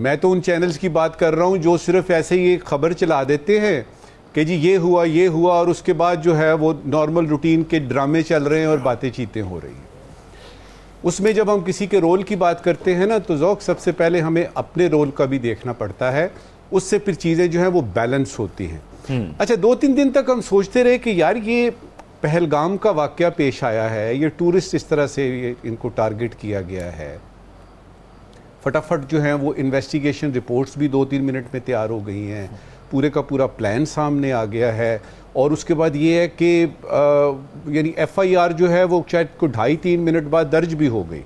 میں تو ان چینلز کی بات کر رہا ہوں جو صرف ایسے ہی ایک خبر چلا دیتے ہیں کہ جی یہ ہوا اور اس کے بعد جو ہے وہ نارمل روٹین کے ڈرامے چل رہے ہیں اور باتیں چیتیں ہو رہی ہیں. اس میں جب ہم کسی کے رول کی بات کرتے ہیں نا تو ذوق سب سے پہلے ہمیں اپنے رول کا بھی دیکھنا پڑتا ہے, اس سے پھر چیزیں جو ہیں وہ بیلنس ہوتی ہیں. اچھا 2-3 دن تک ہم سوچتے رہے کہ یار یہ پہلگام کا واقعہ پیش آیا ہے, یہ ٹورسٹ اس طرح سے ان کو ٹارگٹ کیا گیا ہے, فٹافٹ جو ہیں وہ انویسٹیگیشن رپورٹس بھی 2-3 منٹ میں تیار ہو گئی ہیں, پورے کا پورا پلان سامنے آ گیا ہے, اور اس کے بعد یہ ہے کہ یعنی FIR جو ہے وہ شاید کو 2.5-3 منٹ بعد درج بھی ہو گئی.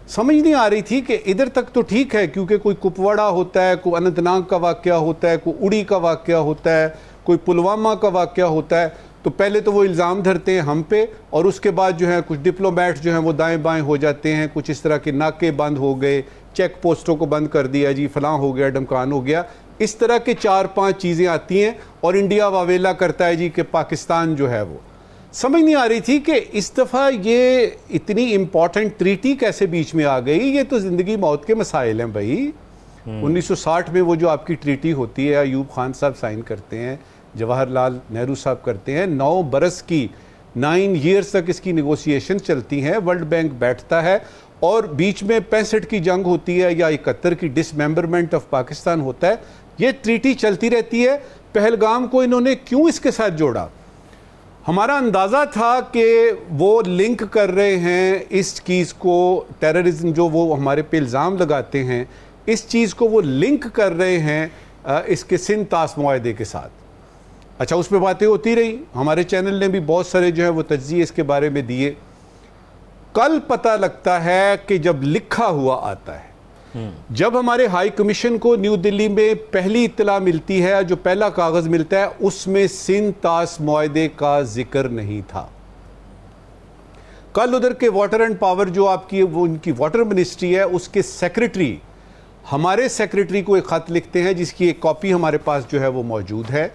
سمجھ نہیں آ رہی تھی کہ ادھر تک تو ٹھیک ہے کیونکہ کوئی کپواڑہ ہوتا ہے, کوئی اننت ناگ کا واقعہ ہوتا ہے, کوئی اڑی کا واقعہ ہوتا ہے, کوئی پلوامہ کا واقعہ ہوتا ہے, تو پہلے تو وہ الزام دھرتے ہیں ہم پہ, اور اس کے بعد جو ہے کچھ ڈپلومیٹ جو ہیں وہ دائیں بائیں ہو جاتے ہیں, کچھ اس طرح کے ناکے بند ہو گئے, چیک پوسٹوں کو بند کر دیا, جی فلاں ہو گیا, ڈمکان ہو گیا, اس طرح کے 4-5 چیزیں آتی ہیں, اور انڈیا واویلا کرتا ہے جی کہ پاکستان جو ہے وہ. سمجھ نہیں آ رہی تھی کہ اس دفعہ یہ اتنی امپورٹنٹ ٹریٹی کیسے بیچ میں آ گئی. یہ تو زندگی موت کے مسائل ہیں بھائی. 1960 میں وہ جو آپ کی ٹریٹی ہوتی ہے, ایوب خان صاحب سائن کرتے ہیں, جواہر لال نہرو صاحب کرتے ہیں, 9 برس کی 9 ایئرز تک اس کی نیگوسیشن چلتی ہیں, ورلڈ بینک بیٹھتا ہے, اور بیچ میں 65 کی جنگ ہوتی ہے یا 71 کی ڈس ممبرمنٹ آف پاکستان ہوتا ہے. یہ ٹریٹی چلتی رہتی ہے. پہلگام کو انہوں نے کیوں اس کے ساتھ جوڑا؟ ہمارا اندازہ تھا کہ وہ لنک کر رہے ہیں اس چیز کو, ٹیررزم جو وہ ہمارے پہ الزام لگاتے ہیں, اس چیز کو وہ لنک کر رہے ہیں اس کے سندھ طاس معاہدے کے ساتھ. اچھا اس پہ باتیں ہوتی رہی, ہمارے چینل نے بھی بہت سارے جو ہے وہ تجزیے اس کے بارے میں دیے. کل پتہ لگتا ہے کہ جب لکھا ہوا آتا ہے, جب ہمارے ہائی کمیشن کو نیو دلی میں پہلی اطلاع ملتی ہے, جو پہلا کاغذ ملتا ہے, اس میں سندھ طاس معاہدے کا ذکر نہیں تھا. کل ادھر کے واٹر اینڈ پاور جو آپ کی وہ ان کی واٹر منسٹری ہے, اس کے سیکریٹری ہمارے سیکریٹری کو ایک خط لکھتے ہیں جس کی ایک کاپی ہمارے پاس جو ہے وہ موجود ہے.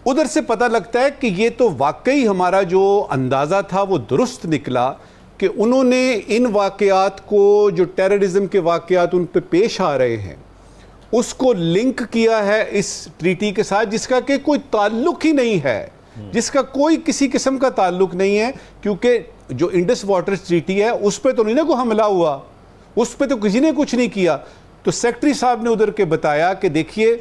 ادھر سے پتہ لگتا ہے کہ یہ تو واقعی ہمارا جو اندازہ تھا وہ درست نکلا کہ انہوں نے ان واقعات کو, جو ٹیررزم کے واقعات ان پہ پیش آ رہے ہیں, اس کو لنک کیا ہے اس ٹریٹی کے ساتھ, جس کا کہ کوئی تعلق ہی نہیں ہے, جس کا کوئی کسی قسم کا تعلق نہیں ہے. کیونکہ جو انڈس واٹر ٹریٹی ہے اس پہ تو نہیں نا کوئی حملہ ہوا, اس پہ تو کسی نے کچھ نہیں کیا. تو سیکٹری صاحب نے ادھر کے بتایا کہ دیکھیے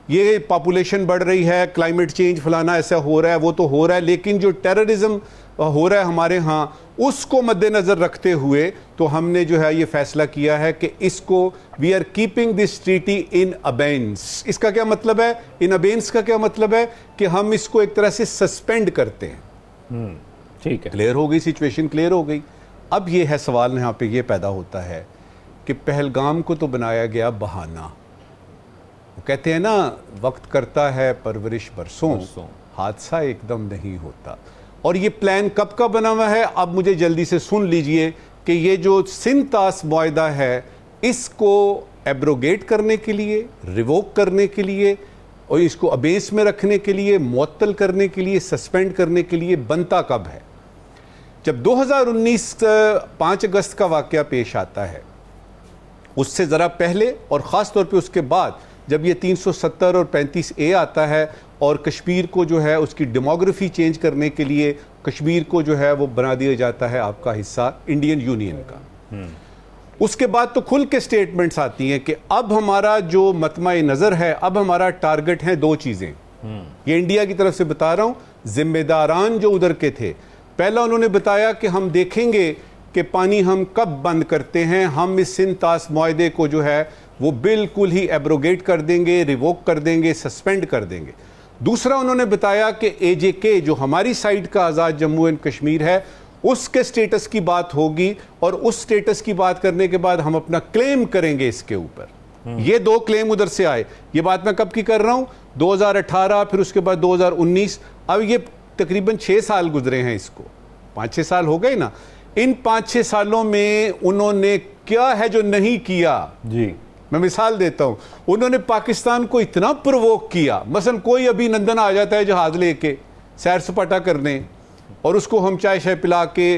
یہ پاپولیشن بڑھ رہی ہے, کلائمیٹ چینج فلانا ایسا ہو رہا ہے, وہ تو ہو رہا ہے, لیکن جو ٹیررزم ہو رہا ہے ہمارے ہاں اس کو مد نظر رکھتے ہوئے تو ہم نے جو ہے یہ فیصلہ کیا ہے کہ اس کو we are keeping this treaty in abeyance. اس کا کیا مطلب ہے؟ ان ابینس کا کیا مطلب ہے کہ ہم اس کو ایک طرح سے سسپینڈ کرتے ہیں. ٹھیک ہے, کلیئر ہو گئی, سچویشن کلیئر ہو گئی. اب یہ ہے سوال یہاں پہ یہ پیدا ہوتا ہے کہ پہلگام کو تو بنایا گیا بہانہ. وہ کہتے ہیں نا وقت کرتا ہے پرورش برسوں, حادثہ ایک دم نہیں ہوتا. اور یہ پلان کب کا بنا ہوا ہے؟ اب مجھے جلدی سے سن لیجئے کہ یہ جو سندھ طاس معاہدہ ہے اس کو ایبروگیٹ کرنے کے لیے, ریووک کرنے کے لیے, اور اس کو ابیس میں رکھنے کے لیے, معطل کرنے کے لیے, سسپینڈ کرنے کے لیے بنتا کب ہے؟ جب 2019 5 اگست کا واقعہ پیش آتا ہے, اس سے ذرا پہلے اور خاص طور پہ اس کے بعد جب یہ 370 اور 35A آتا ہے اور کشمیر کو جو ہے اس کی ڈیموگرافی چینج کرنے کے لیے کشمیر کو جو ہے وہ بنا دیا جاتا ہے آپ کا حصہ انڈین یونین کا, اس کے بعد تو کھل کے سٹیٹمنٹس آتی ہیں کہ اب ہمارا جو مطمع نظر ہے, اب ہمارا ٹارگٹ ہیں 2 چیزیں. یہ انڈیا کی طرف سے بتا رہا ہوں, ذمہ داران جو ادھر کے تھے, پہلا انہوں نے بتایا کہ ہم دیکھیں گے کہ پانی ہم کب بند کرتے ہیں, ہم اس سندھ طاس معاہدے کو جو ہے وہ بالکل ہی ایبروگیٹ کر دیں گے, ریووک کر دیں گے, سسپینڈ کر دیں گے. دوسرا انہوں نے بتایا کہ AJK جو ہماری سائیڈ کا آزاد جموں اینڈ کشمیر ہے اس کے سٹیٹس کی بات ہوگی, اور اس سٹیٹس کی بات کرنے کے بعد ہم اپنا کلیم کریں گے اس کے اوپر. یہ 2 کلیم ادھر سے آئے. یہ بات میں کب کی کر رہا ہوں؟ 2018, پھر اس کے بعد 2019. اب یہ تقریباً 6 سال گزرے ہیں, اس کو 5-6 سال ہو گئے نا. ان 5-6 سالوں میں انہوں نے کیا ہے جو نہیں کیا؟ جی میں مثال دیتا ہوں. انہوں نے پاکستان کو اتنا پرووک کیا, مثلا کوئی ابھی لندن آ جاتا ہے جہاز لے کے سیر سپاٹا کرنے, اور اس کو ہم چائے شائے پلا کے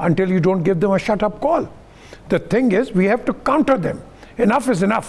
until you don't give them a shut up call. The thing is, we have to counter them. Enough is enough.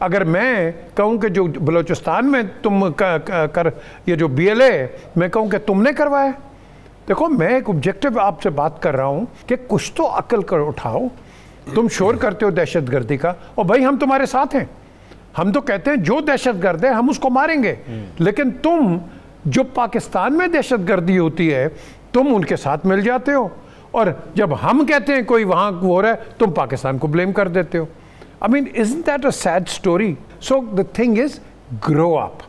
اگر میں کہوں کہ جو بلوچستان میں تم یہ جو BLA میں کہوں کہ تم نے کروایا، دیکھو میں ایک آبجیکٹو آپ سے بات کر رہا ہوں کہ کچھ تو عقل کر اٹھاؤ. تم شور کرتے ہو دہشت گردی کا، اور بھائی ہم تمہارے ساتھ ہیں، ہم تو کہتے ہیں جو دہشت گرد ہے ہم اس کو ماریں گے، لیکن تم جو پاکستان میں دہشت گردی ہوتی ہے تم ان کے ساتھ مل جاتے ہو، اور جب ہم کہتے ہیں کوئی وہاں ہو رہا ہے تم پاکستان کو بلیم کر دیتے ہو. I mean, isn't that a sad story? So the thing is, grow up.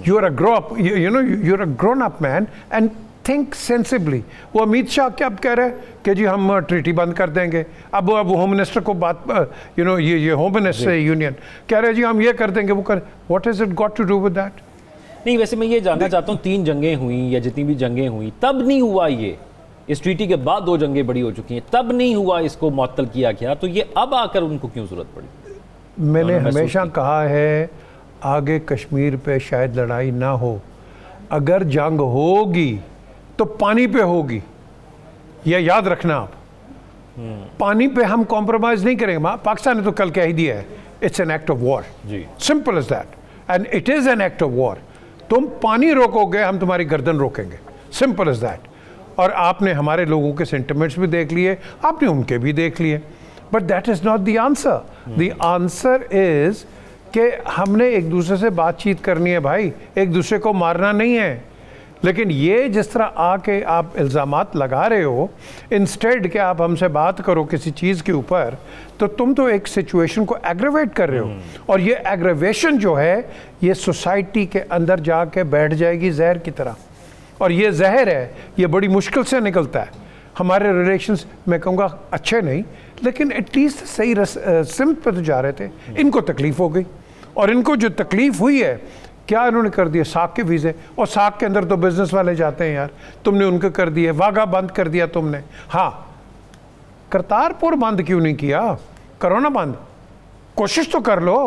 You're a grow up, you know, you're a grown up man and think sensibly. وہ امیت شاہ کیا اب کہہ رہے ہیں کہ جی ہم ٹریٹی بند کر دیں گے. اب ہوم منسٹر کو بات یہ ہوم منسٹر یونین کہہ رہے ہیں جی ہم یہ کر دیں گے وہ کر. What has it got to do with that? نہیں ویسے میں یہ جاننا چاہتا ہوں 3 جنگیں ہوئیں یا جتنی بھی جنگیں ہوئیں تب نہیں ہوا یہ، اس ٹریٹی کے بعد 2 جنگیں بڑی ہو چکی ہیں، تب نہیں ہوا اس کو معطل کیا گیا، تو یہ اب آ کر ان کو کیوں ضرورت پڑی؟ میں نے ہمیشہ کہا ہے آگے کشمیر پہ شاید لڑائی نہ ہو، اگر جنگ ہوگی تو پانی پہ ہوگی، یہ یاد رکھنا آپ. پانی پہ ہم کمپرومائز نہیں کریں گے. پاکستان نے تو کل کہہ ہی دیا ہے it's an act of war. Simple is that and it is an act of war. تم پانی روکو گے ہم تمہاری گردن روکیں گے. Simple is that. اور آپ نے ہمارے لوگوں کے سینٹیمنٹس بھی دیکھ لیے، آپ نے ان کے بھی دیکھ لیے. But that is not the answer. The answer is کہ ہم نے ایک دوسرے سے بات چیت کرنی ہے بھائی، ایک دوسرے کو مارنا نہیں ہے. لیکن یہ جس طرح آ کے آپ الزامات لگا رہے ہو انسٹیڈ کہ آپ ہم سے بات کرو کسی چیز کے اوپر، تو تم تو ایک سچویشن کو ایگریویٹ کر رہے ہو. اور یہ ایگریویشن جو ہے یہ سوسائٹی کے اندر جا کے بیٹھ جائے گی زہر کی طرح. اور یہ زہر ہے یہ بڑی مشکل سے نکلتا ہے. ہمارے ریلیشنز میں کہوں گا اچھے نہیں، لیکن ایٹ لیسٹ صحیح سمت پہ تو جا رہے تھے. ان کو تکلیف ہو گئی، اور ان کو جو تکلیف ہوئی ہے کیا انہوں نے کر دیا؟ ساکھ کے ویزے، اور ساکھ کے اندر تو بزنس والے جاتے ہیں یار. تم نے ان کو کر دیا، واگا بند کر دیا تم نے. ہاں کرتارپور بند کیوں نہیں کیا؟ کرو نا بند، کوشش تو کر لو.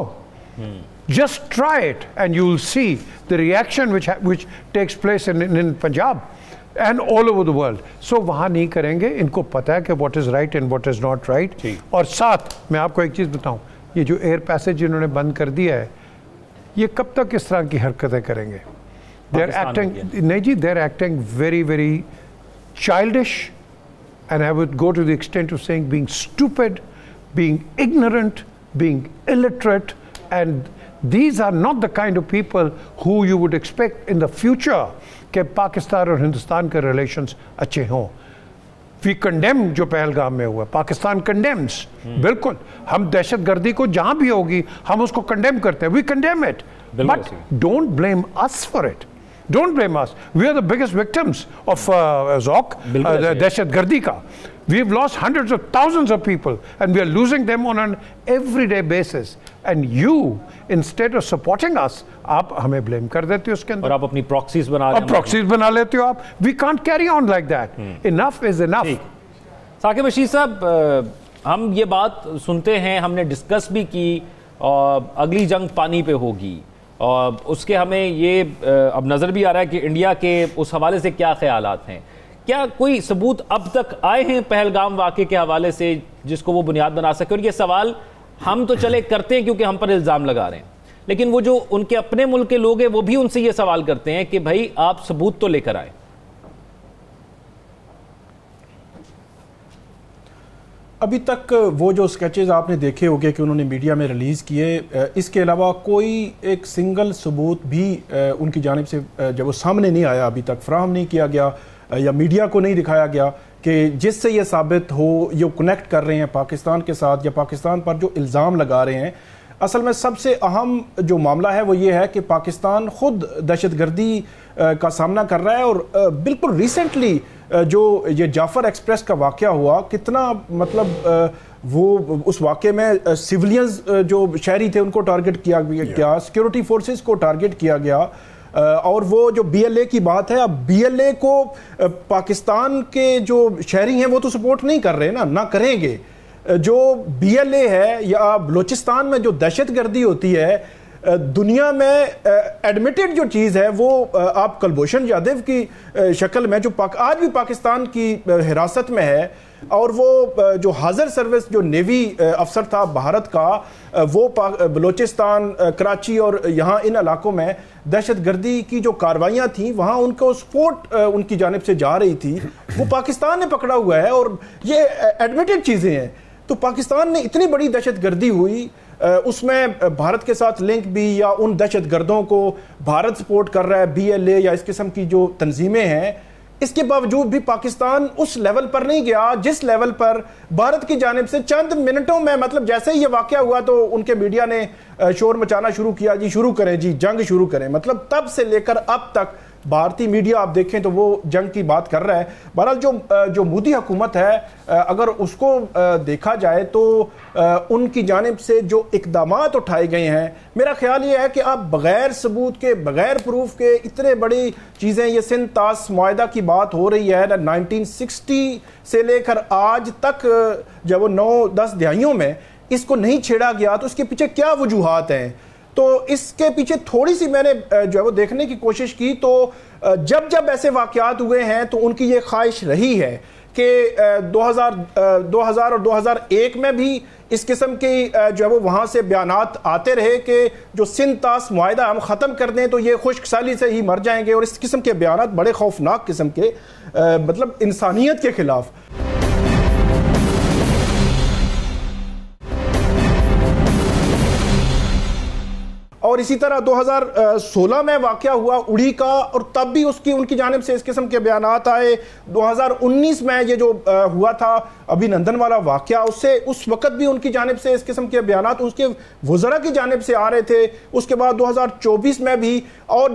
Just try it and you'll see the reaction which takes place in Punjab and all over the world. So وہاں نہیں کریں گے. ان کو پتہ ہے کہ what is right and what is not right. اور ساتھ میں آپ کو ایک چیز بتاؤں، یہ جو ایئر پیسج انہوں نے بند کر دیا ہے یہ کب تک اس طرح کی حرکتیں کریں گے؟ they're acting very very childish and I would go to the extent of saying being stupid, being ignorant, being illiterate, and these are not the kind of people who you would expect in the future کہ پاکستان اور ہندوستان کے relations اچھے ہوں. We condemn جو پہلگام میں ہوا، Pakistan condemns. بالکل ہم دہشت گردی کو جہاں بھی ہوگی ہم اس کو condemn کرتے ہیں. We condemn it. But don't blame us for it. Don't blame us. We are the biggest victims of Zoc, دہشت گردی کا. We've lost hundreds of thousands of people and we are losing them on an everyday basis. And you, instead of supporting us, آپ ہمیں blame کر دیتے ہو اس کے اندر. اور آپ اپنی proxies بنا اور proxies بنا لیتے ہو آپ. We can't carry on like that. Enough is enough. Saqib Rashid صاحب، ہم یہ بات سنتے ہیں، ہم نے ڈسکس بھی کی، اگلی جنگ پانی پہ ہوگی، اور اس کے ہمیں یہ اب نظر بھی آ رہا ہے کہ انڈیا کے اس حوالے سے کیا خیالات ہیں. کیا کوئی ثبوت اب تک آئے ہیں پہلگام واقعے کے حوالے سے جس کو وہ بنیاد بنا سکے؟ اور یہ سوال ہم تو چلے کرتے ہیں کیونکہ ہم پر الزام لگا رہے ہیں، لیکن وہ جو ان کے اپنے ملک کے لوگ ہیں وہ بھی ان سے یہ سوال کرتے ہیں کہ بھائی آپ ثبوت تو لے کر آئیں. ابھی تک وہ جو سکیچز آپ نے دیکھے ہوگے کہ انہوں نے میڈیا میں ریلیز کیے، اس کے علاوہ کوئی ایک سنگل ثبوت بھی ان کی جانب سے جب وہ سامنے نہیں آیا، ابھی تک فراہم نہیں کیا گیا یا میڈیا کو نہیں دکھایا گیا کہ جس سے یہ ثابت ہو یہ کنیکٹ کر رہے ہیں پاکستان کے ساتھ یا پاکستان پر جو الزام لگا رہے ہیں. اصل میں سب سے اہم جو معاملہ ہے وہ یہ ہے کہ پاکستان خود دہشت گردی کا سامنا کر رہا ہے، اور بالکل ریسنٹلی جو یہ جعفر ایکسپریس کا واقعہ ہوا، کتنا مطلب وہ اس واقعے میں سیولینز جو شہری تھے ان کو ٹارگٹ کیا گیا، سیکیورٹی فورسز کو ٹارگٹ کیا گیا. اور وہ جو BLA کی بات ہے، اب BLA کو پاکستان کے جو شہری ہیں وہ تو سپورٹ نہیں کر رہے نا، نہ کریں گے. جو BLA ہے یا بلوچستان میں جو دہشت گردی ہوتی ہے دنیا میں ایڈمیٹڈ جو چیز ہے وہ آپ کلبھوشن یادو کی شکل میں جو آج بھی پاکستان کی حراست میں ہے، اور وہ جو حاضر سروس جو نیوی افسر تھا بھارت کا، وہ بلوچستان، کراچی اور یہاں ان علاقوں میں دہشت گردی کی جو کاروائیاں تھیں وہاں ان کو سپورٹ ان کی جانب سے جا رہی تھی، وہ پاکستان نے پکڑا ہوا ہے، اور یہ ایڈمیٹڈ چیزیں ہیں۔ تو پاکستان نے اتنی بڑی دہشت گردی ہوئی، اس میں بھارت کے ساتھ لنک بھی، یا ان دہشت گردوں کو بھارت سپورٹ کر رہا ہے، BLA یا اس قسم کی جو تنظیمیں ہیں، اس کے باوجود بھی پاکستان اس لیول پر نہیں گیا جس لیول پر بھارت کی جانب سے چند منٹوں میں، مطلب جیسے ہی یہ واقعہ ہوا تو ان کے میڈیا نے شور مچانا شروع کیا، جی شروع کریں، جی جنگ شروع کریں، مطلب تب سے لے کر اب تک بھارتی میڈیا آپ دیکھیں تو وہ جنگ کی بات کر رہا ہے۔ بہرحال جو مودی حکومت ہے، اگر اس کو دیکھا جائے تو ان کی جانب سے جو اقدامات اٹھائے گئے ہیں، میرا خیال یہ ہے کہ آپ بغیر ثبوت کے، بغیر پروف کے اتنے بڑی چیزیں، یہ سندھ طاس معاہدہ کی بات ہو رہی ہے 1960 سے لے کر آج تک، جب وہ 9-10 دہائیوں میں اس کو نہیں چھیڑا گیا تو اس کے پیچھے کیا وجوہات ہیں؟ تو اس کے پیچھے تھوڑی سی میں نے جو ہے وہ دیکھنے کی کوشش کی، تو جب ایسے واقعات ہوئے ہیں تو ان کی یہ خواہش رہی ہے کہ 2000 اور 2001 میں بھی اس قسم کی جو ہے وہ وہاں سے بیانات آتے رہے کہ جو سندھ طاس معاہدہ ہم ختم کر دیں تو یہ خشک سالی سے ہی مر جائیں گے، اور اس قسم کے بیانات بڑے خوفناک قسم کے، مطلب انسانیت کے خلاف۔ اور اسی طرح 2016 میں واقعہ ہوا اڑی کا، اور تب بھی ان کی جانب سے اس قسم کے بیانات آئے۔ 2019 میں یہ جو ہوا تھا ابھی نندن والا واقعہ، اس وقت بھی ان کی جانب سے اس قسم کے بیانات اس کے وزراء کی جانب سے آ رہے تھے۔ اس کے بعد 2024 میں بھی، اور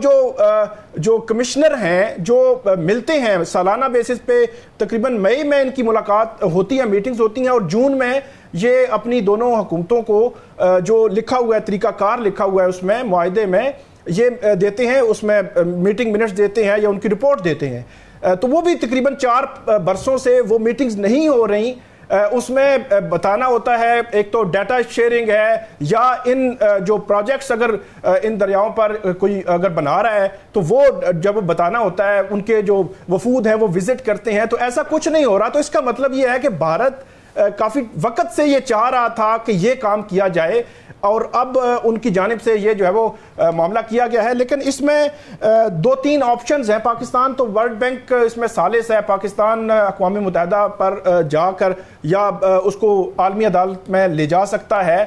جو کمشنر ہیں جو ملتے ہیں سالانہ بیسس پہ، تقریباً مئی میں ان کی ملاقات ہوتی ہے، میٹنگز ہوتی ہیں، اور جون میں یہ اپنی دونوں حکومتوں کو جو لکھا ہوا ہے، طریقہ کار لکھا ہوا ہے اس میں معاہدے میں، یہ دیتے ہیں، اس میں میٹنگ منٹس دیتے ہیں یا ان کی رپورٹ دیتے ہیں۔ تو وہ بھی تقریباً 4 برسوں سے وہ میٹنگز نہیں ہو رہی۔ اس میں بتانا ہوتا ہے، ایک تو ڈیٹا شیئرنگ ہے، یا ان جو پروجیکٹس اگر ان دریاؤں پر کوئی اگر بنا رہا ہے تو وہ جب بتانا ہوتا ہے، ان کے جو وفود ہیں وہ وزٹ کرتے ہیں، تو ایسا کچھ نہیں ہو رہا۔ تو اس کا مطلب یہ ہے کہ بھارت کافی وقت سے یہ چاہ رہا تھا کہ یہ کام کیا جائے، اور اب ان کی جانب سے یہ جو ہے وہ معاملہ کیا گیا ہے۔ لیکن اس میں 2-3 آپشنز ہیں۔ پاکستان تو ورلڈ بینک اس میں ثالث ہے، پاکستان اقوام متحدہ پر جا کر یا اس کو عالمی عدالت میں لے جا سکتا ہے،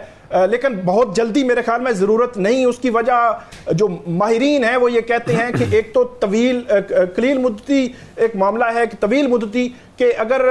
لیکن بہت جلدی میرے خیال میں ضرورت نہیں۔ اس کی وجہ جو ماہرین ہیں وہ یہ کہتے ہیں کہ ایک تو قلیل مدتی ایک معاملہ ہے، کہ طویل مدتی، کہ اگر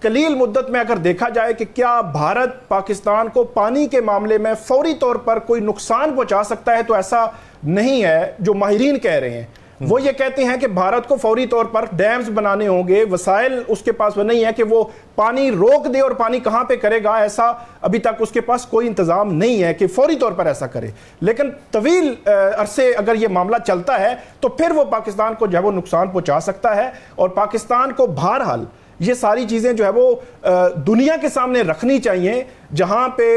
قلیل مدت میں اگر دیکھا جائے کہ کیا بھارت پاکستان کو پانی کے معاملے میں فوری طور پر کوئی نقصان پہنچا سکتا ہے، تو ایسا نہیں ہے جو ماہرین کہہ رہے ہیں۔ وہ یہ کہتے ہیں کہ بھارت کو فوری طور پر ڈیمز بنانے ہوں گے، وسائل اس کے پاس وہ نہیں ہے کہ وہ پانی روک دے، اور پانی کہاں پہ کرے گا، ایسا ابھی تک اس کے پاس کوئی انتظام نہیں ہے کہ فوری طور پر ایسا کرے۔ لیکن طویل عرصے اگر یہ معاملہ چلتا ہے تو پھر وہ پاکستان کو جو ہے وہ نقصان پہنچا سکتا ہے، اور پاکستان کو بہرحال یہ ساری چیزیں جو ہے وہ دنیا کے سامنے رکھنی چاہیے، جہاں پہ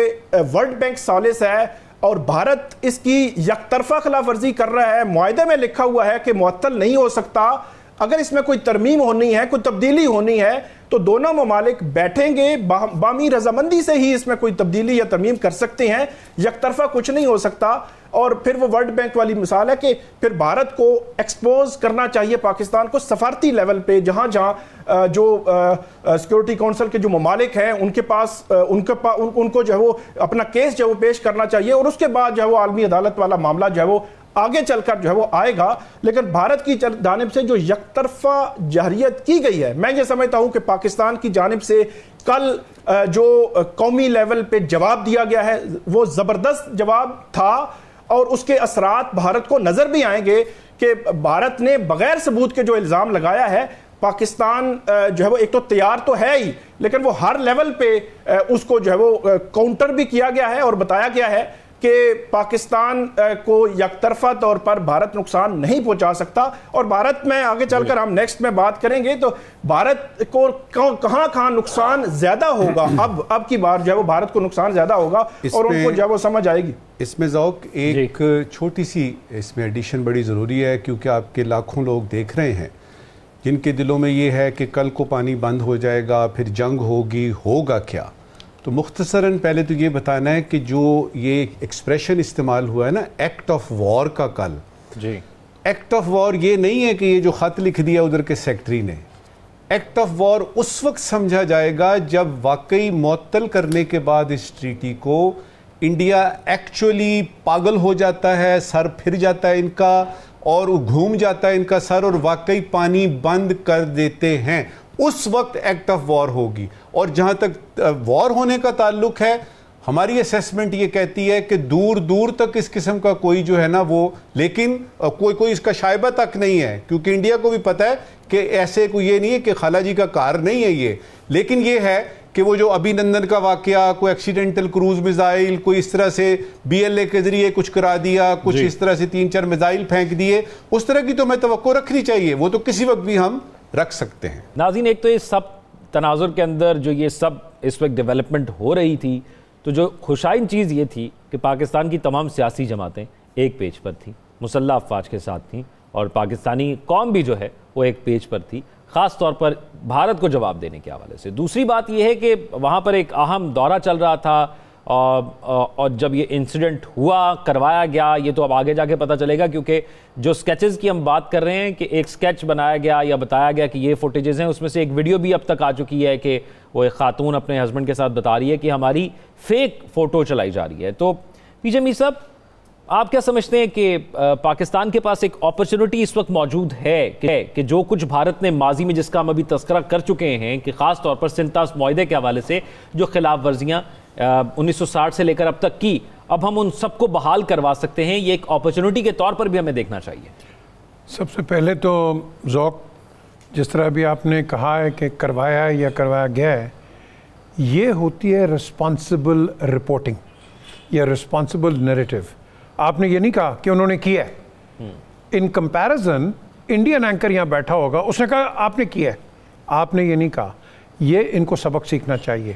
ورلڈ بینک ثالث ہے اور بھارت اس کی یک طرفہ خلاف ورزی کر رہا ہے۔ معاہدے میں لکھا ہوا ہے کہ معطل نہیں ہو سکتا، اگر اس میں کوئی ترمیم ہونی ہے، کوئی تبدیلی ہونی ہے، تو دونوں ممالک بیٹھیں گے، باہمی رضامندی سے ہی اس میں کوئی تبدیلی یا ترمیم کر سکتے ہیں، یک طرفہ کچھ نہیں ہو سیکتا۔ اور پھر وہ ورلڈ بینک والی مثال ہے کہ پھر بھارت کو ایکسپوز کرنا چاہیے پاکستان کو سفارتی لیول پہ، جہاں جہاں جو سیکورٹی کونسل کے جو ممالک ہیں ان کے پاس ان کو جو ہے وہ اپنا کیس جو ہے وہ پیش کرنا چاہیے، اور اس کے بعد جو ہے وہ عالمی عدالت والا معاملہ جو ہے وہ آگے چل کر جو ہے وہ آئے گا۔ لیکن بھارت کی جانب سے جو یک طرفہ جارحیت کی گئی ہے، میں یہ سمجھتا ہوں کہ پاکستان کی جانب سے کل جو قومی لیول پہ جواب دیا گیا ہے وہ زبردست جواب تھا، اور اس کے اثرات بھارت کو نظر بھی آئیں گے کہ بھارت نے بغیر ثبوت کے جو الزام لگایا ہے، پاکستان جو ہے وہ ایک تو تیار تو ہے ہی، لیکن وہ ہر لیول پہ اس کو جو ہے وہ کاؤنٹر بھی کیا گیا ہے اور بتایا گیا ہے کہ پاکستان کو یک طرفہ طور پر بھارت نقصان نہیں پہنچا سکتا، اور بھارت میں آگے چل کر ہم نیکسٹ میں بات کریں گے تو بھارت کو کہاں کہاں نقصان زیادہ ہوگا، اب کی بار جو ہے وہ بھارت کو نقصان زیادہ ہوگا اور ان کو جو ہے وہ سمجھ آئے گی۔ اس میں ذوق ایک چھوٹی سی اس میں ایڈیشن بڑی ضروری ہے، کیونکہ آپ کے لاکھوں لوگ دیکھ رہے ہیں جن کے دلوں میں یہ ہے کہ کل کو پانی بند ہو جائے گا، پھر جنگ ہوگی، ہوگا کیا؟ تو مختصراً پہلے تو یہ بتانا ہے کہ جو یہ ایکسپریشن استعمال ہوا ہے نا ایکٹ آف وار کا کل، جی ایکٹ آف وار یہ نہیں ہے کہ یہ جو خط لکھ دیا ادھر کے سیکٹری نے۔ ایکٹ آف وار اس وقت سمجھا جائے گا جب واقعی معطل کرنے کے بعد اس ٹریٹی کو انڈیا ایکچولی پاگل ہو جاتا ہے، سر پھر جاتا ہے ان کا اور گھوم جاتا ہے ان کا سر، اور واقعی پانی بند کر دیتے ہیں، اس وقت ایکٹ آف وار ہوگی۔ اور جہاں تک وار ہونے کا تعلق ہے، ہماری اسیسمنٹ یہ کہتی ہے کہ دور دور تک اس قسم کا کوئی جو ہے نا وہ، لیکن کوئی اس کا شائبہ تک نہیں ہے، کیونکہ انڈیا کو بھی پتہ ہے کہ ایسے کوئی یہ نہیں ہے کہ خالہ جی کا کار نہیں ہے یہ، لیکن یہ ہے کہ وہ جو ابھی نندن کا واقعہ، کوئی ایکسیڈنٹل کروز میزائل، کوئی اس طرح سے بی ایل اے کے ذریعے کچھ کرا دیا، کچھ اس طرح سے 3-4 میزائل پھینک دیے، اس طرح کی تو میں توقع رکھنی چاہیے، وہ تو کسی وقت بھی ہم رکھ سکتے ہیں۔ ناظرین، ایک تو یہ سب تناظر کے اندر جو یہ سب اس وقت ڈیولپمنٹ ہو رہی تھی، تو جو خوشائن چیز یہ تھی کہ پاکستان کی تمام سیاسی جماعتیں ایک پیج پر تھیں، مسلح افواج کے ساتھ تھیں، اور پاکستانی قوم بھی جو ہے وہ ایک پیج پر تھی، خاص طور پر بھارت کو جواب دینے کے حوالے سے۔ دوسری بات یہ ہے کہ وہاں پر ایک اہم دورہ چل رہا تھا، اور جب یہ انسیڈنٹ ہوا، کروایا گیا، یہ تو اب آگے جا کے پتہ چلے گا، کیونکہ جو سکیچز کی ہم بات کر رہے ہیں کہ ایک سکیچ بنایا گیا یا بتایا گیا کہ یہ فوٹیجز ہیں، اس میں سے ایک ویڈیو بھی اب تک آ چکی ہے کہ وہ ایک خاتون اپنے ہسبینڈ کے ساتھ بتا رہی ہے کہ ہماری فیک فوٹو چلائی جا رہی ہے۔ تو پی جے میر صاحب، آپ کیا سمجھتے ہیں کہ پاکستان کے پاس ایک اپرچونٹی اس وقت موجود ہے کہ جو کچھ بھارت نے ماضی میں، جس کا ہم ابھی تذکرہ کر چکے ہیں کہ خاص طور پر سنتاس معاہدے کے حوالے سے جو خلاف ورزیاں 1960 سے لے کر اب تک کی، اب ہم ان سب کو بحال کروا سکتے ہیں، یہ ایک اپرچونٹی کے طور پر بھی ہمیں دیکھنا چاہیے؟ سب سے پہلے تو ذوق، جس طرح بھی آپ نے کہا ہے کہ کروایا یا کروایا گیا ہے، یہ ہوتی ہے رسپانسبل رپورٹنگ یا رسپانسبل نیریٹو۔ آپ نے یہ نہیں کہا کہ انہوں نے کیا ہے، ان کمپیریزن انڈین اینکر یہاں بیٹھا ہوگا، اس نے کہا آپ نے کیا ہے، آپ نے یہ نہیں کہا۔ یہ ان کو سبق سیکھنا چاہیے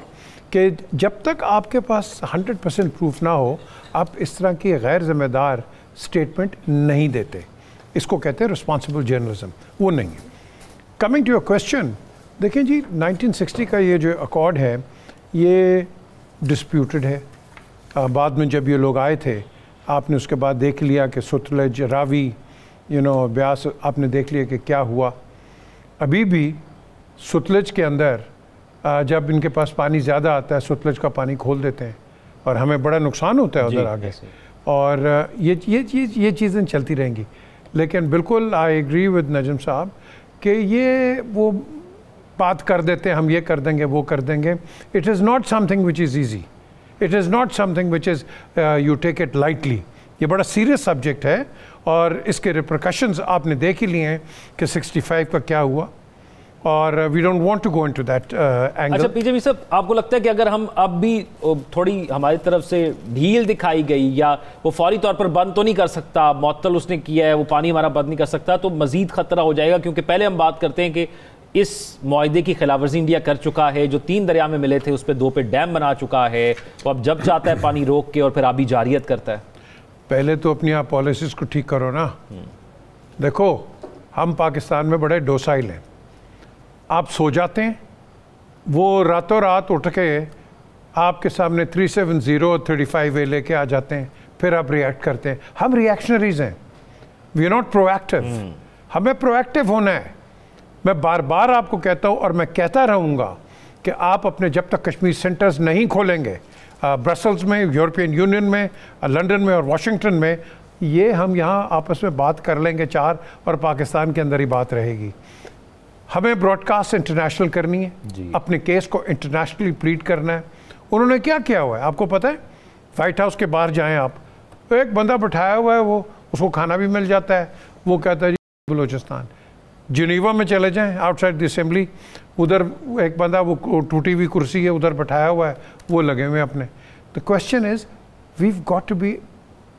کہ جب تک آپ کے پاس 100% پروف نہ ہو، آپ اس طرح کی غیر ذمہ دار سٹیٹمنٹ نہیں دیتے۔ اس کو کہتے ہیں رسپانسبل جرنلزم، وہ نہیں ہے۔ کمنگ ٹو یور کویسچن، دیکھیں جی 1960 کا یہ جو ایکارڈ ہے یہ ڈسپیوٹڈ ہے۔ بعد میں جب یہ لوگ آئے تھے، آپ نے اس کے بعد دیکھ لیا کہ ستلج، راوی، بیاس، آپ نے دیکھ لیا کہ کیا ہوا۔ ابھی بھی ستلج کے اندر جب ان کے پاس پانی زیادہ آتا ہے، ستلج کا پانی کھول دیتے ہیں اور ہمیں بڑا نقصان ہوتا ہے ادھر آگے، اور یہ چیزیں چلتی رہیں گی۔ لیکن بالکل آئی ایگری ود نجم صاحب کہ یہ وہ بات کر دیتے ہیں، ہم یہ کر دیں گے، وہ کر دیں گے۔ It is not some thing which is easy, it is not some thing which is you take it lightly. یہ بڑا سیریس سبجیکٹ ہے، اور اس کے ریپریکشنز آپ نے دیکھ ہی لیے ہیں کہ 65 کا کیا ہوا، اور we don't want to go into that angle. اچھا پی جے میر صاحب، آپ کو لگتا ہے کہ اگر ہم اب بھی تھوڑی ہماری طرف سے ڈھیل دکھائی گئی، یا وہ فوری طور پر بند تو نہیں کر سکتا، معطل اس نے کیا ہے، وہ پانی ہمارا بند نہیں کر سکتا، تو مزید خطرہ ہو جائے گا؟ کیونکہ پہلے ہم بات کرتے ہیں کہ اس معاہدے کی خلاف ورزی انڈیا کر چکا ہے، جو 3 دریا میں ملے تھے اس پہ 2 پہ ڈیم بنا چکا ہے، وہ اب جب چاہتا ہے پانی روک کے اور پھر آبی جاریت کرتا ہے۔ پہلے تو اپنی آپ پالیسیز کو ٹھیک کرو نا۔ دیکھو، ہم پاکستان میں بڑے ڈوسائل ہیں، آپ سو جاتے ہیں، وہ راتوں رات اٹھ کے آپ کے سامنے 370 اور 35A لے کے آ جاتے ہیں، پھر آپ ریئیکٹ کرتے ہیں۔ ہم ریئیکشنریز ہیں، we are not proactive. ہمیں پرو ایکٹیو ہونا ہے۔ میں بار بار آپ کو کہتا ہوں، اور میں کہتا رہوں گا کہ آپ اپنے جب تک کشمیر سینٹرز نہیں کھولیں گے، برسلز میں، یورپین یونین میں، لنڈن میں اور واشنگٹن میں، یہ ہم یہاں آپس میں بات کر لیں گے 4، اور پاکستان کے اندر ہی بات رہے گی۔ ہمیں براڈ کاسٹ انٹرنیشنل کرنی ہے، اپنے کیس کو انٹرنیشنلی پلیڈ کرنا ہے۔ انہوں نے کیا کیا ہوا ہے آپ کو پتہ ہے؟ وائٹ ہاؤس کے باہر جائیں آپ، ایک بندہ بٹھایا ہوا ہے، وہ اس کو کھانا بھی مل جاتا ہے، وہ کہتا ہے جی بلوچستان۔ جنیوا میں چلے جائیں، آؤٹ سائڈ دی اسمبلی، ادھر ایک بندہ، وہ ٹوٹی ہوئی کرسی ہے، ادھر بٹھایا ہوا ہے، وہ لگے ہوئے اپنے۔ The question is we've got to be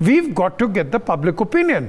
We've got to get the public opinion.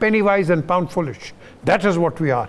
penny wise and pound foolish. That is what we are.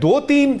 2-3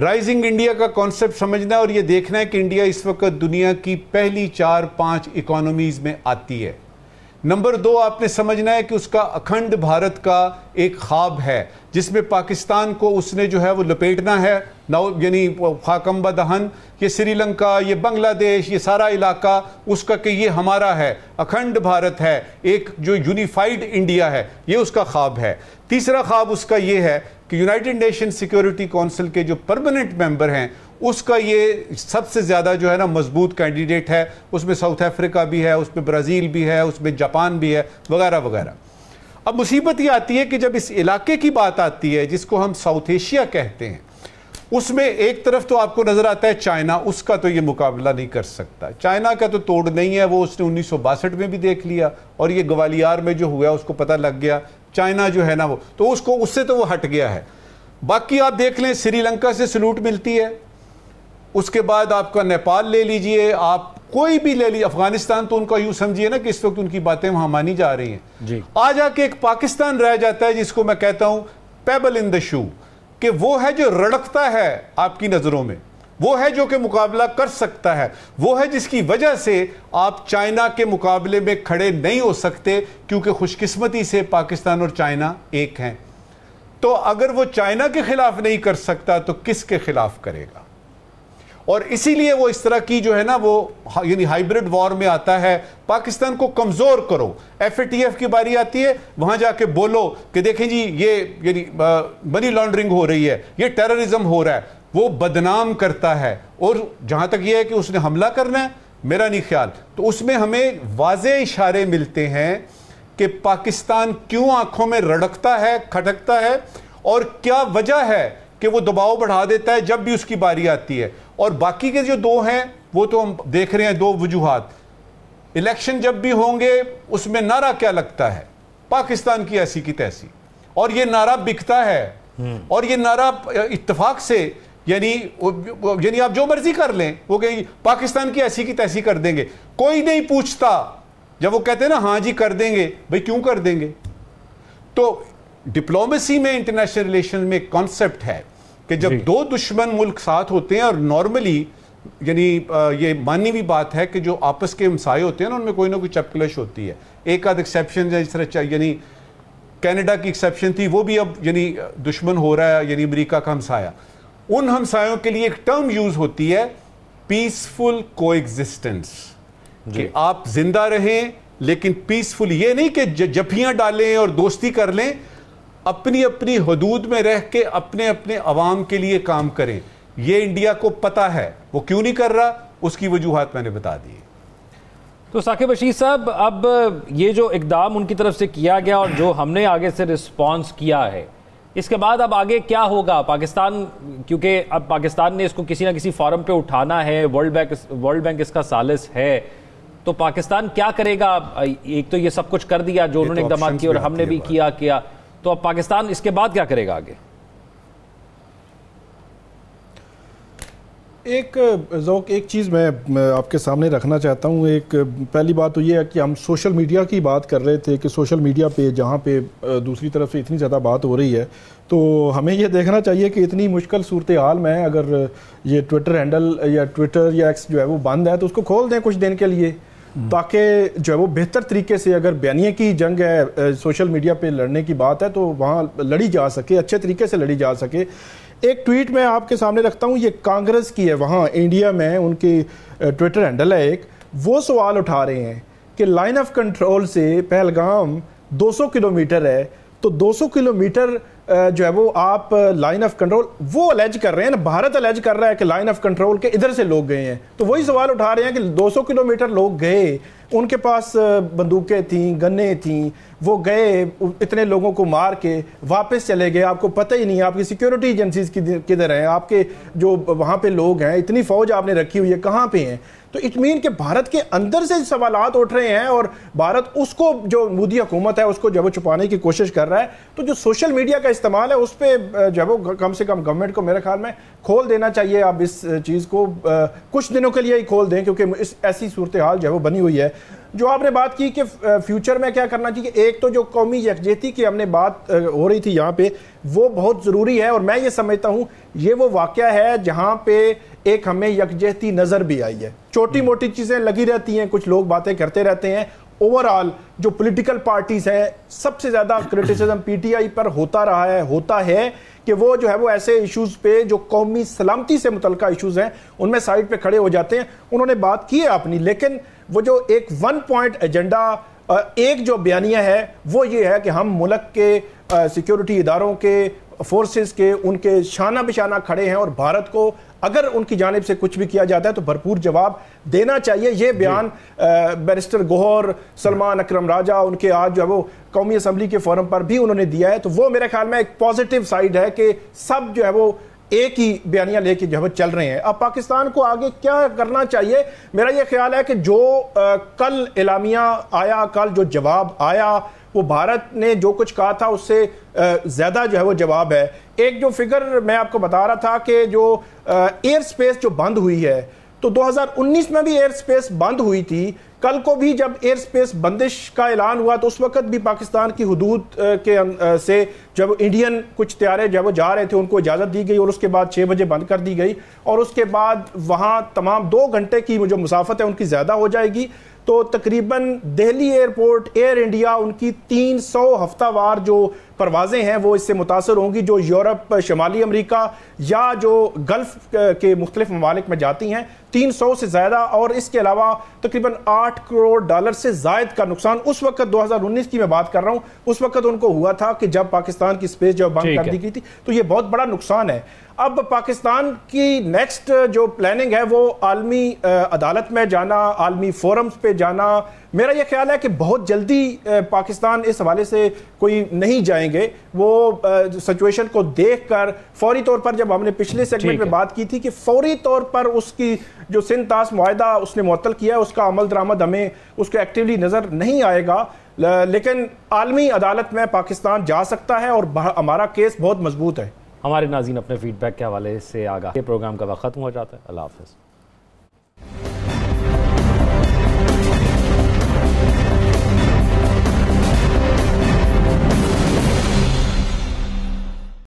rising India کا کانسیپٹ سمجھنا ہے اور یہ دیکھنا ہے کہ انڈیا اس وقت دنیا کی پہلی 4-5 اکانومیز میں آتی ہے. نمبر 2 آپ نے سمجھنا ہے کہ اس کا اکھنڈ بھارت کا ایک خواب ہے جس میں پاکستان کو اس نے جو ہے وہ لپیٹنا ہے, یعنی خاکمبا دہن, یہ سری لنکا, یہ بنگلہ دیش, یہ سارا علاقہ اس کا کہ یہ ہمارا ہے, اکھنڈ بھارت ہے, ایک جو یونیفائیڈ انڈیا ہے, یہ اس کا خواب ہے. تیسرا خواب اس کا یہ ہے کہ یونائٹڈ نیشن سیکیورٹی کونسل کے جو پرماننٹ ممبر ہیں اس کا یہ سب سے زیادہ جو ہے نا مضبوط کینڈیڈیٹ ہے. اس میں ساؤتھ افریقہ بھی ہے, اس میں برازیل بھی ہے, اس میں جاپان بھی ہے, وغیرہ وغیرہ. اب مصیبت یہ آتی ہے کہ جب اس علاقے کی بات آتی ہے جس کو ہم ساؤتھ ایشیا کہتے ہیں, اس میں ایک طرف تو آپ کو نظر آتا ہے چائنا, اس کا تو یہ مقابلہ نہیں کر سکتا. چائنا کا تو توڑ نہیں ہے, وہ اس نے 1962 میں بھی دیکھ لیا اور یہ گوالیار میں جو ہوا اس کو پتہ لگ گیا. چائنا جو ہے نا وہ تو اس سے تو وہ ہٹ گیا ہے. باقی آپ دیکھ لیں, سری لنکا سے سلوٹ ملتی ہے, اس کے بعد آپ کا نیپال لے لیجئے, آپ کوئی بھی لے لیجئے, افغانستان تو ان کا یوں سمجھیے نا کہ اس وقت ان کی باتیں وہاں مانی جا رہی ہیں. آ جا کے ایک پاکستان رہ جاتا ہے جس کو میں کہتا ہوں پیبل ان دا شو, کہ وہ ہے جو رڑکتا ہے آپ کی نظروں میں, وہ ہے جو کہ مقابلہ کر سکتا ہے, وہ ہے جس کی وجہ سے آپ چائنا کے مقابلے میں کھڑے نہیں ہو سکتے, کیونکہ خوش قسمتی سے پاکستان اور چائنا ایک ہیں. تو اگر وہ چائنا کے خلاف نہیں کر سکتا تو کس کے خلاف کرے گا؟ اور اسی لیے وہ اس طرح کی جو ہے نا وہ یعنی ہائیبرڈ وار میں آتا ہے, پاکستان کو کمزور کرو. FATF کی باری آتی ہے, وہاں جا کے بولو کہ دیکھیں جی یہ یعنی منی لانڈرنگ ہو رہی ہے, یہ ٹیررزم ہو رہا ہے, وہ بدنام کرتا ہے. اور جہاں تک یہ ہے کہ اس نے حملہ کرنا ہے, میرا نہیں خیال. تو اس میں ہمیں واضح اشارے ملتے ہیں کہ پاکستان کیوں آنکھوں میں رڑکتا ہے, کھٹکتا ہے, اور کیا وجہ ہے کہ وہ دباؤ بڑھا دیتا ہے جب بھی اس کی باری آتی ہے. اور باقی کے جو 2 ہیں وہ تو ہم دیکھ رہے ہیں 2 وجوہات. الیکشن جب بھی ہوں گے اس میں نعرہ کیا لگتا ہے, پاکستان کی ایسی کی تیسی, اور یہ نعرہ بکتا ہے, اور یہ نعرہ اتفاق سے یعنی آپ جو مرضی کر لیں, وہ کہ پاکستان کی ایسی کی تیسی کر دیں گے, کوئی نہیں پوچھتا. جب وہ کہتے ہیں نا ہاں جی کر دیں گے, بھئی کیوں کر دیں گے؟ تو ڈپلومیسی میں, انٹرنیشنل ریلیشن میں کانسیپٹ ہے کہ جب 2 دشمن ملک ساتھ ہوتے ہیں, اور نارملی یعنی یہ ماننی بھی بات ہے کہ جو آپس کے ہمسائے ہوتے ہیں نا ان میں کوئی نہ کوئی چپکلش ہوتی ہے. ایک آدھ ایکسیپشن ہے, اس طرح یعنی کینیڈا کی ایکسیپشن تھی, وہ بھی اب یعنی دشمن ہو رہا ہے, یعنی امریکہ کا ہمسایہ. ان ہمسایوں کے لیے ایک ٹرم یوز ہوتی ہے پیسفل کو ایگزسٹنس, کہ آپ زندہ رہیں لیکن پیسفل, یہ نہیں کہ جپیاں ڈالیں اور دوستی کر لیں, اپنی اپنی حدود میں رہ کے اپنے اپنے عوام کے لیے کام کریں. یہ انڈیا کو پتہ ہے, وہ کیوں نہیں کر رہا, اس کی وجوہات میں نے بتا دی. تو ثاقب رشید صاحب, اب یہ جو اقدام ان کی طرف سے کیا گیا اور جو ہم نے آگے سے رسپانس کیا ہے, اس کے بعد اب آگے کیا ہوگا؟ پاکستان, کیونکہ اب پاکستان نے اس کو کسی نہ کسی فورم پہ اٹھانا ہے, ورلڈ بینک اس کا ثالث ہے, تو پاکستان کیا کرے گا؟ ایک تو یہ سب کچھ کر دیا جو انہوں نے اقدامات کیے اور ہم نے بھی کیا, تو اب پاکستان اس کے بعد کیا کرے گا آگے؟ ایک چیز میں آپ کے سامنے رکھنا چاہتا ہوں. ایک پہلی بات تو یہ ہے کہ ہم سوشل میڈیا کی بات کر رہے تھے کہ سوشل میڈیا پہ جہاں پہ دوسری طرف سے اتنی زیادہ بات ہو رہی ہے, تو ہمیں یہ دیکھنا چاہیے کہ اتنی مشکل صورتحال میں اگر یہ ٹویٹر ہینڈل یا ٹویٹر یا ایکس جو ہے وہ بند ہے تو اس کو کھول دیں کچھ دن کے لیے, تاکہ جو ہے وہ بہتر طریقے سے, اگر بیانیے کی جنگ ہے, سوشل میڈیا پہ لڑنے کی بات ہے, تو وہاں لڑی جا سکے, اچھے طریقے سے لڑی جا سکے. ایک ٹویٹ میں آپ کے سامنے رکھتا ہوں, یہ کانگریس کی ہے, وہاں انڈیا میں ان کی ٹویٹر ہینڈل ہے ایک, وہ سوال اٹھا رہے ہیں کہ لائن آف کنٹرول سے پہلگام 200 کلومیٹر ہے, تو 200 کلومیٹر جو ہے وہ آپ لائن آف کنٹرول, وہ الیج کر رہے ہیں نا, بھارت الیج کر رہا ہے کہ لائن آف کنٹرول کے ادھر سے لوگ گئے ہیں, تو وہی سوال اٹھا رہے ہیں کہ 200 کلومیٹر لوگ گئے, ان کے پاس بندوقیں تھیں, گنیں تھیں, وہ گئے اتنے لوگوں کو مار کے واپس چلے گئے, آپ کو پتہ ہی نہیں آپ کی سیکیورٹی ایجنسیز کدھر ہیں, آپ کے جو وہاں پہ لوگ ہیں, اتنی فوج آپ نے رکھی ہوئی ہے, کہاں پہ ہیں. تو اٹ مین کہ بھارت کے اندر سے سوالات اٹھ رہے ہیں اور بھارت اس کو جو مودی حکومت ہے اس کو جب وہ چھپانے کی کوشش کر رہا ہے. تو جو سوشل میڈیا کا استعمال ہے اس پہ جب وہ کم سے کم گورنمنٹ کو میرے خیال میں کھول دینا چاہیے. اب اس چیز کو کچھ دنوں کے لیے ہی کھول دیں کیونکہ ایسی صورتحال جو ہے وہ بنی ہوئی ہے. جو آپ نے بات کی کہ فیوچر میں کیا کرنا چاہیے, ایک تو جو قومی یکجہتی کی ہم نے بات ہو رہی تھی یہاں پہ, وہ بہت ضروری ہے اور میں یہ سمجھتا ہوں یہ وہ واقعہ ہے جہاں پہ ایک ہمیں یکجہتی نظر بھی آئی ہے. چھوٹی موٹی چیزیں لگی رہتی ہیں, کچھ لوگ باتیں کرتے رہتے ہیں. اوورآل جو پولیٹیکل پارٹیز ہیں سب سے زیادہ کرٹیسزم پی ٹی آئی پر ہوتا ہے کہ وہ جو ہے وہ ایسے ایشوز پہ جو قومی سلامتی سے متعلقہ ایشوز ہیں ان میں سائڈ پہ کھڑے ہو جاتے ہیں. انہوں نے بات کی ہے اپنی, لیکن وہ جو ایک 1 پوائنٹ ایجنڈا, ایک جو بیانیہ ہے وہ یہ ہے کہ ہم ملک کے سیکیورٹی اداروں کے فورسز کے ان کے شانہ بشانہ کھڑے ہیں اور بھارت کو اگر ان کی جانب سے کچھ بھی کیا جاتا ہے تو بھرپور جواب دینا چاہیے. یہ بیان بیرسٹر گوہر, سلمان اکرم راجہ, ان کے آج جو ہے وہ قومی اسمبلی کے فورم پر بھی انہوں نے دیا ہے. تو وہ میرے خیال میں ایک پازیٹیو سائیڈ ہے کہ سب جو ہے وہ ایک ہی بیانیہ لے کے جو ہے چل رہے ہیں. اب پاکستان کو آگے کیا کرنا چاہیے, میرا یہ خیال ہے کہ جو کل اعلامیہ آیا, کل جو جواب آیا, وہ بھارت نے جو کچھ کہا تھا اس سے زیادہ جو ہے وہ جواب ہے. ایک جو فگر میں آپ کو بتا رہا تھا کہ جو ایئر سپیس جو بند ہوئی ہے, تو 2019 میں بھی ایئر سپیس بند ہوئی تھی. کل کو بھی جب ایئر سپیس بندش کا اعلان ہوا تو اس وقت بھی پاکستان کی حدود کے سے جب انڈین کچھ طیارے جب وہ جا رہے تھے ان کو اجازت دی گئی اور اس کے بعد 6 بجے بند کر دی گئی, اور اس کے بعد وہاں تمام 2 گھنٹے کی جو مسافت ہے ان کی زیادہ ہو جائے گی. تو تقریباً دہلی ایئرپورٹ, ایئر انڈیا, ان کی 300 ہفتہ وار جو پروازیں ہیں وہ اس سے متاثر ہوں گی, جو یورپ, شمالی امریکہ یا جو گلف کے مختلف ممالک میں جاتی ہیں, 300 سے زیادہ. اور اس کے علاوہ تقریباً $8 کروڑ سے زائد کا نقصان اس وقت 2019 کی میں بات کر رہا ہوں, اس وقت ان کو ہوا تھا کہ جب پاکستان کی سپیس جو بند کر دی گئی تھی. تو یہ بہت بڑا نقصان ہے. اب پاکستان کی نیکسٹ جو پلاننگ ہے وہ عالمی عدالت میں جانا, عالمی فورمز پہ جانا. میرا یہ خیال ہے کہ بہت جلدی پاکستان اس حوالے سے کوئی نہیں جائیں گے. وہ سچویشن کو دیکھ کر فوری طور پر, جب ہم نے پچھلے سیگمنٹ میں بات کی تھی کہ فوری طور پر اس کی جو سندھ طاس معاہدہ اس نے معطل کیا ہے, اس کا عمل درآمد ہمیں اس کو ایکٹیولی نظر نہیں آئے گا, لیکن عالمی عدالت میں پاکستان جا سکتا ہے اور ہمارا کیس بہت مضبوط ہے. ہمارے ناظرین اپنے فیڈ بیک کے حوالے سے آگاہ. یہ پروگرام کا وقت ختم ہو جاتا ہے. اللہ حافظ.